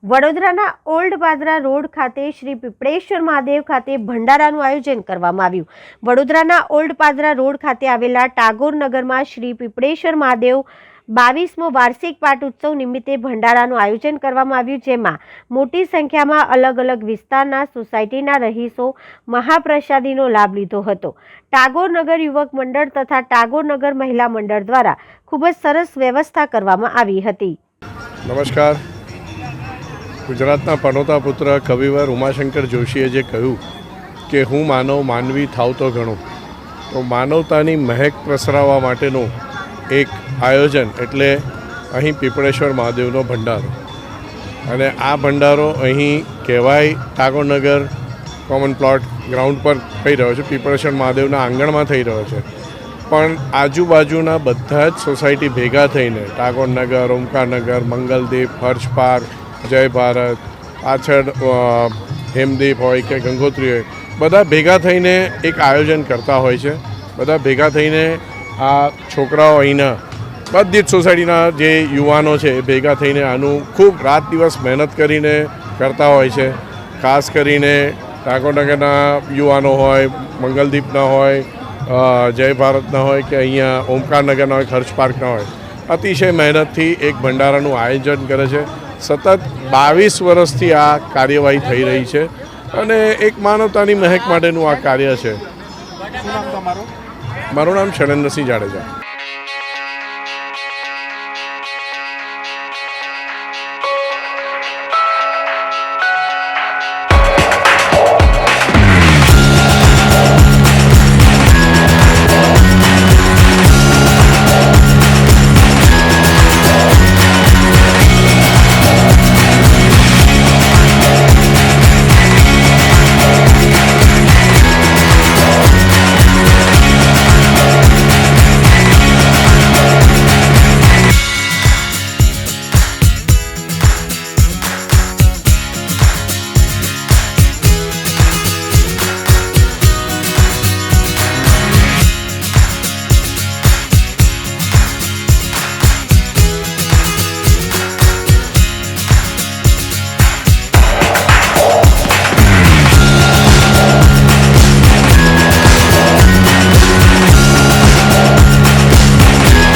વડોદરાના old Padra road ખાતે શ્રી પીપળેશ્વર મહાદેવ ખાતે ભંડારાનું આયોજન કરવામાં આવ્યું। વડોદરાના ઓલ્ડ પાદરા રોડ ખાતે આવેલા ટાગોર નગરમાં શ્રી પીપળેશ્વર મહાદેવ 22મો વાર્ષિક પાટ ઉત્સવ નિમિત્તે ભંડારાનું આયોજન કરવામાં આવ્યું, જેમાં મોટી સંખ્યામાં અલગ અલગ વિસ્તારના સોસાયટીના રહીશો મહાપ્રસાદીનો લાભ લીધો હતો। ટાગોર નગર યુવક મંડળ તથા ટાગોર નગર મહિલા મંડળ દ્વારા ખૂબ જ સરસ વ્યવસ્થા કરવામાં આવી હતી। નમસ્કાર। ગુજરાતના પનોતા પુત્ર કવિવર ઉમાશંકર જોશીએ જે કહ્યું કે હું માનવ માનવી થાવ તો ઘણો, તો માનવતાની મહેક પ્રસરાવવા માટેનું એક આયોજન એટલે અહીં પીપળેશ્વર મહાદેવનો ભંડારો। અને આ ભંડારો અહીં કહેવાય ટાગોરનગર કોમન પ્લોટ ગ્રાઉન્ડ પર થઈ રહ્યો છે, પીપળેશ્વર મહાદેવના આંગણમાં થઈ રહ્યો છે, પણ આજુબાજુના બધા જ સોસાયટી ભેગા થઈને ટાગોરનગર, ઓમકારનગર, મંગલદીપ, હર્ષ પાર્ક, જય ભારત, પાછળ હેમદીપ હોય કે ગંગોત્રી હોય, બધા ભેગા થઈને એક આયોજન કરતા હોય છે। બધા ભેગા થઈને આ છોકરાઓ અહીંના બધી જ સોસાયટીના જે યુવાનો છે એ ભેગા થઈને આનું ખૂબ રાત દિવસ મહેનત કરીને કરતા હોય છે। ખાસ કરીને ટાગોરનગરના યુવાનો હોય, મંગલદીપના હોય, જય ભારતના હોય કે અહીંયા ઓમકારનગરના હોય, હર્ષ પાર્કના હોય, અતિશય મહેનતથી એક ભંડારાનું આયોજન કરે છે। સતત 22 વર્ષથી આ કાર્યવાહી થઈ રહી છે અને એક માનવતાની મહેક માટેનું આ કાર્ય છે। મારું નામ શૈલેન્દ્રસિંહ જાડેજા।